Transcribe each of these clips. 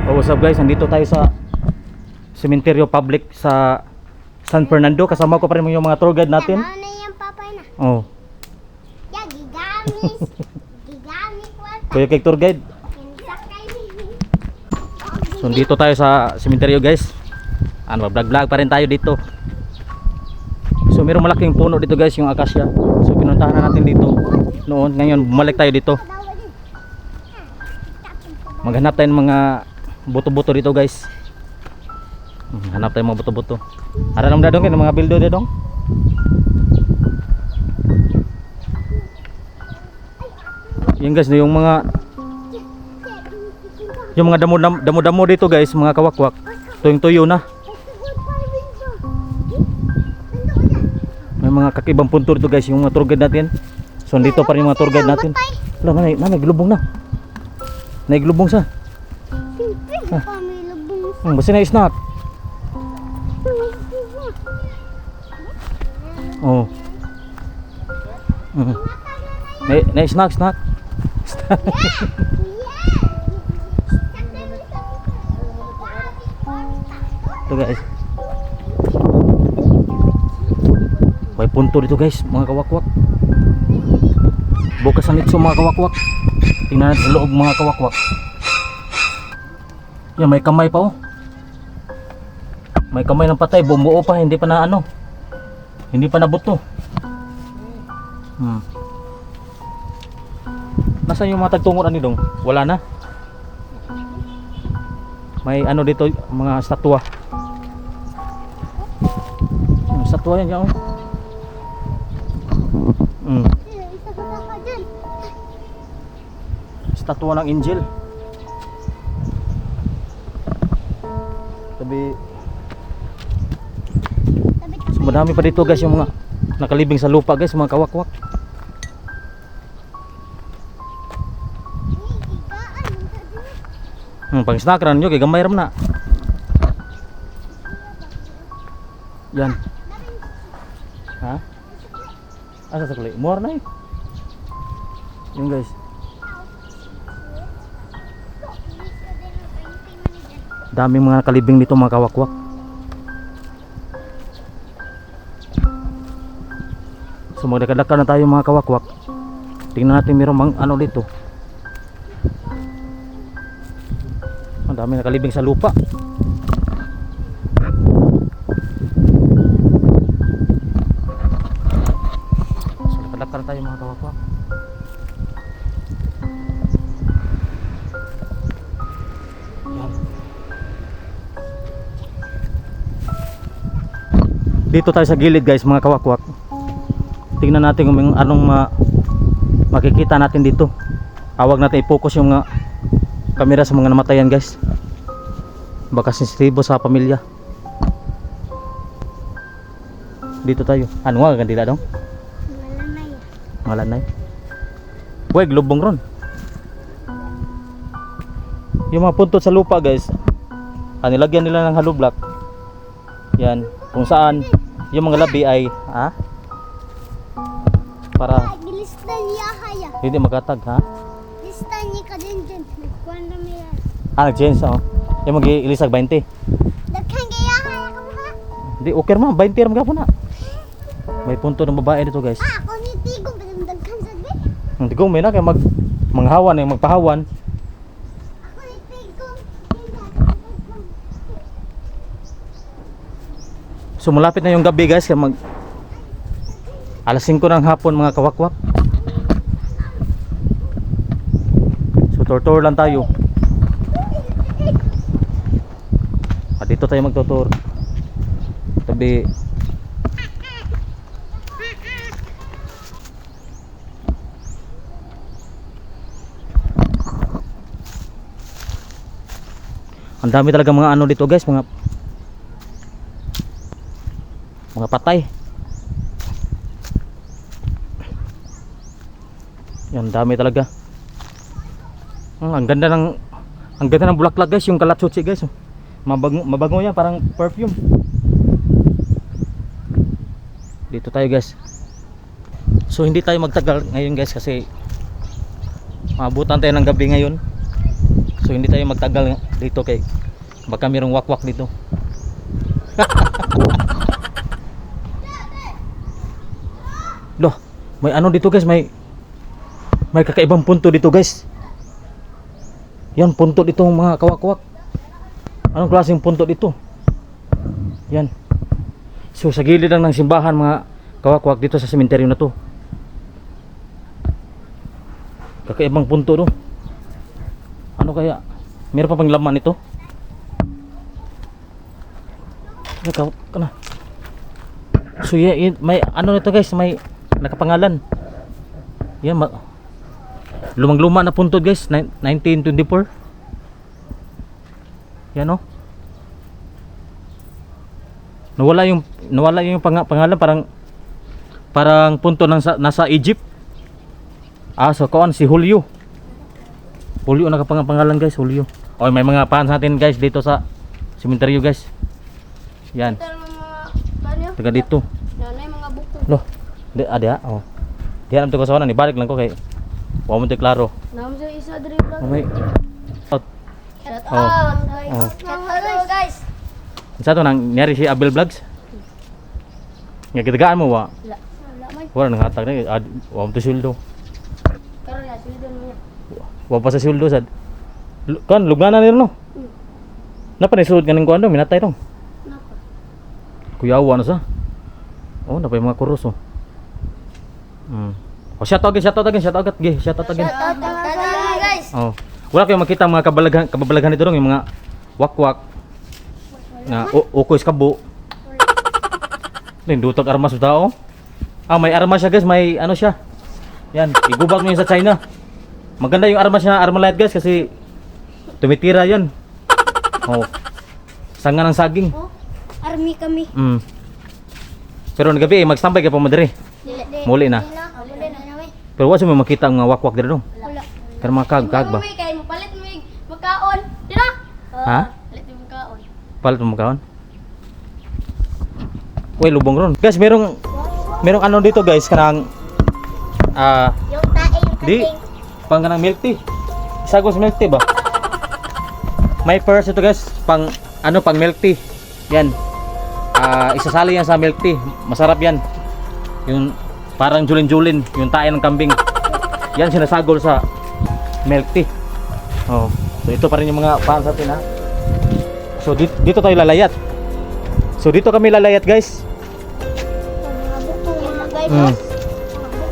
Oh, what's up guys, nandito tayo sa Cementerio Public sa San Fernando. Kasama ko pa rin yung mga tour guide natin. Ano na yung papay na? Oh. Ya, gigamis. Gigamis ko. Kuya kay tour guide. So dito tayo sa cementerio guys. Ano, vlog pa rin tayo dito. So mayroong malaking puno dito guys, yung acacia. So pinuntahan na natin dito noon. Ngayon bumalik tayo dito. Maghanap tayo ng mga buto-buto dito guys. Hanap tayo mga buto-buto. Ada nang dadong mga bildo dadong. Yan guys, yung mga damo-damo dito guys, mga kawakwak. Tuyong-tuyo na. May mga kakibang punto dito guys, yung mga tour guide natin. So dito pa rin yung mga tour guide natin. Wala, naglubong na. Naglubong sa. Basta na snack. Oh. Na snack. Ito guys. May punto dito guys, mga kawakwak. Bukas ang itso mga kawakwak. Tingnan natin sa loob mga kawakwak. Yan, may kamay pa oh. May kamay ng patay, bumuo pa, hindi pa na ano. Hindi pa nabuto. Nasaan yung mga tagtungon ani dong? Wala na. May ano dito, mga statwa. Statwa yan, yan oh. Statwa ng angel. So, madami pa dito guys yung mga nakalibing sa lupa guys, mga kawakwak. Pang snack ran nyo kay gamay ram na. Yan. Ha? Asa sa kulay? More na eh. Yung guys. Daming mga nakalibing dito mga kawakwak. So magdakad-dakad na tayo mga kawakwak. Tingnan natin mayroong ano dito. Ang dami nakalibing sa lupa. So dakad-dakad na tayo mga kawakwak. Dito tayo sa gilid guys mga kawakwak. Tingnan natin kung anong makikita natin dito. Awag natin i-focus yung kamera sa mga namatayan guys. Baka sensitibo sa pamilya. Dito tayo. Ano nga gandila dong? Malanay. Wag lubong ron. Yung mga puntot sa lupa guys, nilagyan nila ng hollow block. Yan, kung saan yung mga labi ay para hindi makatag ha. Listan niya ka din dyan. Nagkwanda mo yan. Nag-change oh. Yung mag-ilisag 20. Daghang gayahan ako ha. Hindi, okay man, 20 ram gapon na. May punto ng babae dito guys. Ako ni Tigong daghan sa di. Hindi ko may na kay manghawan ay magpahawan. Ako ni Tigong. So malapit na yung gabi guys, kaya alas 5 ng hapon mga kawakwak. So tour lang tayo. Dito tayo magtutur. Tabi. Ang dami talaga mga ano dito guys, mga patay. Yan, dami talaga. Ang ganda ng bulaklak guys, yung kalatsutsi guys. Mabango yan, parang perfume. Dito tayo guys. So hindi tayo magtagal ngayon guys kasi maabutan tayo ng gabi ngayon. So hindi tayo magtagal dito kay baka mayroong wakwak dito. Loh, may ano dito guys, may kakaibang punto dito guys. Yan, punto dito mga kawakwak. Anong klaseng punto dito? Yan. So sa gilid lang ng simbahan mga kawakwak dito sa sementeryo na to. Kakaibang punto no. Ano kaya? Meron pa pang laman ito? Ikaw ka na. So yeah, may ano nito guys, may nakapangalan. Yan, lumang-luma na punto guys, 1924. Yan no. Nawala yung pangalan, parang punto ng nasa Egypt. So kawan si Julio. Julio nakapangalan guys, Julio. Oh, may mga fans natin guys dito sa sementeryo guys. Yan. Taga dito. Nanay mga buko. Loh, ada oh. Diyan am to ko sa ni balik lang ko kay wa mo te klaro. Naam sa isa diri vlog. Oh, may out. Shout Oh. out guys. Oh. Shout out guys. Sa to nang nyari si Abel Vlogs. Nga kitagaan mo wa. Wala. Wala man. Wala nang hatag na wa mo to suldo. Karon na sildo niya. Wa pa sa suldo sad. Kan lugana ni no. Napa ni sulod kaning kuan do minatay dong. Napa? Kuyawa na sa. Oh, napay mga kurus oh. Oh, shout out again. Shout out guys. Oh. Wala kayong makita mga kababalaghan nito dong, yung mga wakwak na ukoy kabo. Dutok armas sa tao. May armas siya guys, may ano siya. Yan, igubak mo yun sa China. Maganda yung armas niya, Armalite guys, kasi tumitira yan. Oh. Sanga ng saging. Oh, army kami. Pero nagabi magstambay ka pa madre. Muli na. Muli na namin. Pero wala mo makita ang mga wakwak dito dong. Wala. Kaya mga kag ba? Kay mo palit mo magkaon. Dira. Ha? Palit mo magkaon. Palit mo magkaon? Uy, lubong ron. Guys, merong ano dito guys, kanang Yung tae yung di pang kanang milk tea. Sagos milk tea ba? May purse ito guys, pang milk tea. Yan. Isasali yan sa milk tea. Masarap yan. Yung parang julin-julin, yung tae ng kambing. Yan sinasagol sa milk tea. Oh. So ito pa rin yung mga fans natin ha. So dito tayo lalayat. So dito kami lalayat guys.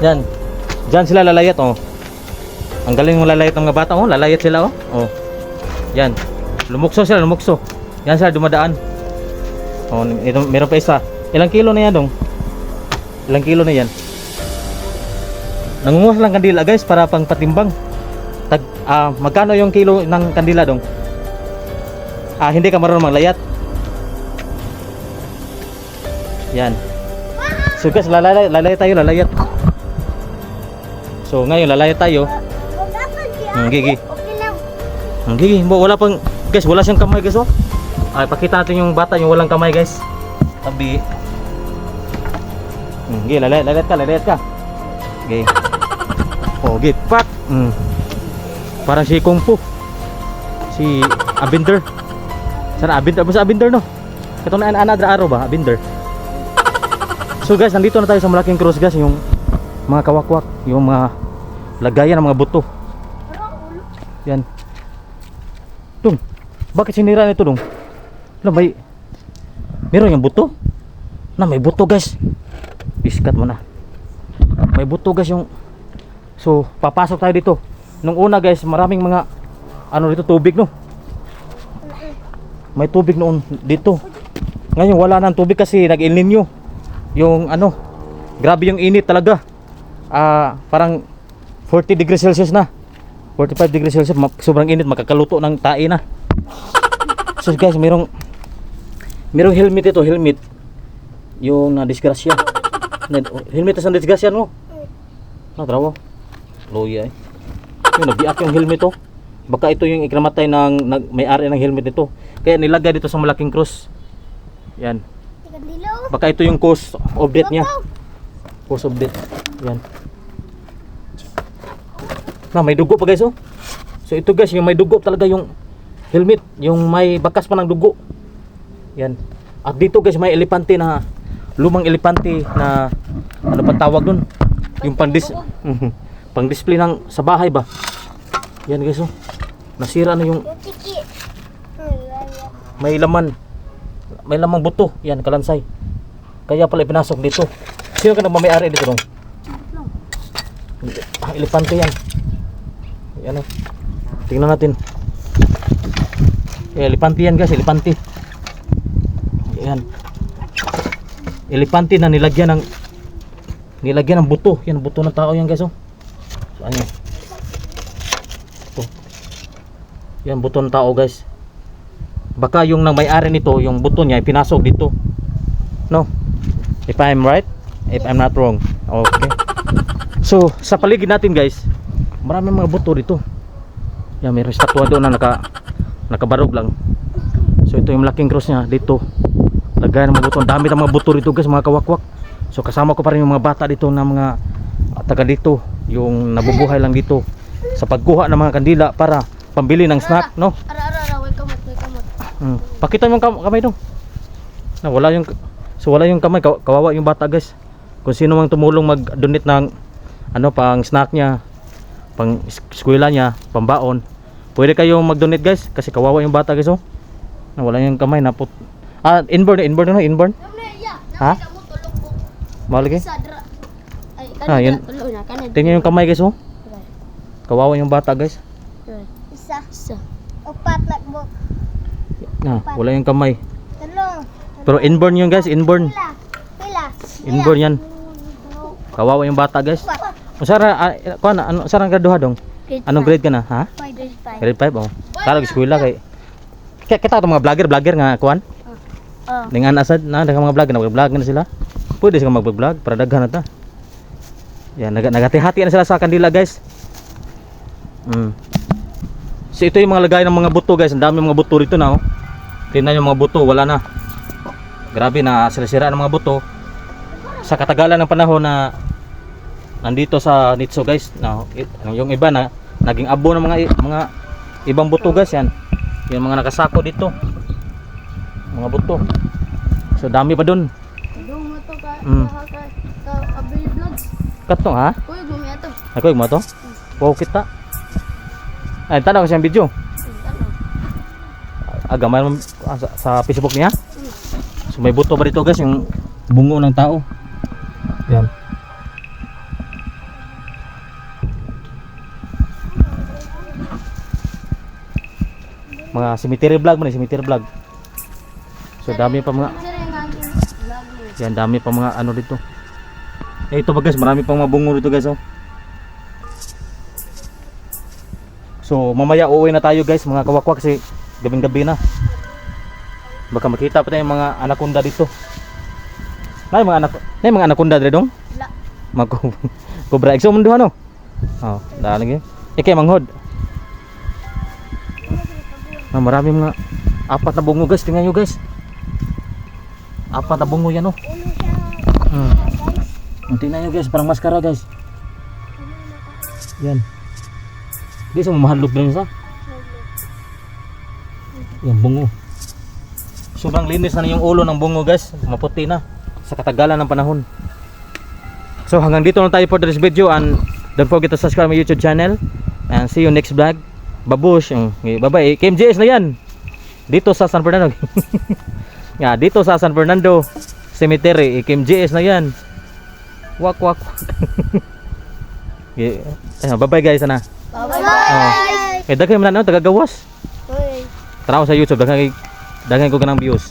Yan. Diyan sila lalayat oh. Ang galing mo lalayat ng mga bata oh, lalayat sila oh. Oh. Yan. Lumukso sila, lumukso. Yan sila dumadaan. Oh, ito meron pa isa. Ilang kilo na yan dong? Ilang kilo na yan? Nangunguha lang kandila guys para pang patimbang. Magkano yung kilo ng kandila dong? Hindi ka marunong maglayat. Yan. So guys, lalayat tayo, lalayat. So ngayon lalayat tayo. Gigi. Okay lang. Gigi, wala pang guys, wala siyang kamay guys oh. Pakita natin yung bata yung walang kamay guys. Tabi. Gigi, lalayat ka. Gigi. Oh, gigi, pat. Parang si Kung Fu. Si Abinder. Sana Abinder, basta Abinder no. Ito na another araw ba, Abinder. So guys, nandito na tayo sa malaking cross guys, yung mga kawakwak, yung mga lagayan ng mga buto. Yan. Dong, bakit sinira nito dong? Meron yung buto? May buto guys. Iskat mo na. May buto guys yung. So, papasok tayo dito. Nung una guys, maraming mga dito tubig no. May tubig noon dito. Ngayon wala nang tubig kasi nag-El Nino. Yung grabe yung init talaga. Parang 40 degrees Celsius na. 45 degrees Celsius, sobrang init, makakaluto ng tae na. So guys, merong helmet ito, helmet. Yung disgrasya. Helmet sa disgrasya no. Trabaho. Loya eh. Yung nabiak yung helmet to. Baka ito yung ikramatay ng may-ari ng helmet nito. Kaya nilagay dito sa malaking cross. Yan. Baka ito yung cause of death niya. Cause of death. Yan. May dugo pa guys oh. So So ito guys, yung may dugo talaga yung helmet, yung may bakas pa ng dugo. Yan. At dito guys, may elepante na lumang elepante na ano pa tawag dun? Yung pang display ng sa bahay ba? Yan guys, oh. Nasira na yung Yung tiki. may laman. May lamang buto. Yan, kalansay. Kaya pala ipinasok dito. Sino ka nagmamayari dito dong? Elepante yan. Yan oh. Tingnan natin. Elepante yan guys, elepante. Yan. Elepante na nilagyan ng buto. Yan, buto ng tao yan guys oh. So, ano? Ito. Yan, buto ng tao guys. Baka yung nang may-ari nito, yung buto niya pinasok dito. No? If I'm right? If I'm not wrong. Okay. So, sa paligid natin guys, maraming mga buto dito. Yan, may estatwa doon na nakabarog lang. So, ito yung malaking cross niya dito. Lagay ng mga buto. Ang dami ng mga buto dito guys, mga kawakwak. So, kasama ko pa rin yung mga bata dito na mga taga dito. Yung nabubuhay lang dito sa pagkuha ng mga kandila para pambili ng snack, no? Ara, way kamot. Pakita mo yung kamay dong. Na wala yung kamay, kawawa yung bata guys. Kung sino mang tumulong mag-donate ng ano pang snack niya, pang eskwela niya, pambaon, pwede kayong mag-donate guys kasi kawawa yung bata guys oh. Na wala yung kamay na inborn. Ha? Mahal lagi? Yun. Tingnan yung kamay guys oh. Kawawa yung bata guys. Isa. Upat lakbok. Na, wala yung kamay. Talong. Pero inborn yun guys, inborn. Pila. Inborn yan. Kawawa yung bata guys. Ano saan ang graduha dong? Anong grade ka na? Ha? Grade 5 oh. Talag eskwela kay. Kita mga vlogger nga kuan. Dengan asad na mga vlogger na sila. Pwede sila mag-vlog para daghan na ta. Yan, nagati-hati na sila sa kandila guys. So ito yung mga lagay ng mga buto guys. Ang dami mga buto rito na oh. Tingnan yung mga buto, wala na. Grabe na sira-sira ng mga buto. Sa katagalan ng panahon na nandito sa Nitso guys, yung iba na naging abo ng mga ibang buto guys yan. Yung mga nakasako dito. Mga buto. So dami pa dun. Dong mo to ka. Abri vlog. Kato ha? Kuy gumi ato. Ako mo to? Wow kita. Ay tanaw ko siyang video. Gamay mo sa Facebook niya. So may buto pa dito guys, yung bungo ng tao. Yan. Mga cemetery vlog man, cemetery vlog. So dami pa mga yan, dami pa mga ano dito. Ito ba guys, marami pang mga bungo dito guys oh. So mamaya uuwi na tayo guys mga kawakwak kasi gabing-gabi na. Baka makita pa tayong mga anaconda dito. Nay mga anaconda dito dong? Wala. Cobra exo man duha no. Oh, daan lagi. Ikay manghod. Marami mga apat na bungo guys, tingnan nyo guys. Apat na bungo yan oh. Tingnan nyo guys, parang maskara guys. Yan. Di sa mahalog din sa. Yung bungo. Sobrang linis na yung ulo ng bungo guys. Maputi na sa katagalan ng panahon. So hanggang dito na tayo for this video, and don't forget to subscribe my YouTube channel, and see you next vlog. Babush. Bye-bye. KMJS na yan. Dito sa San Fernando. Yeah, dito sa San Fernando Cemetery. KMJS na yan. Wak. Bye-bye guys. Bye-bye. Daghan man na tagagawas. Tara ko sa YouTube, daghan ko ganang views.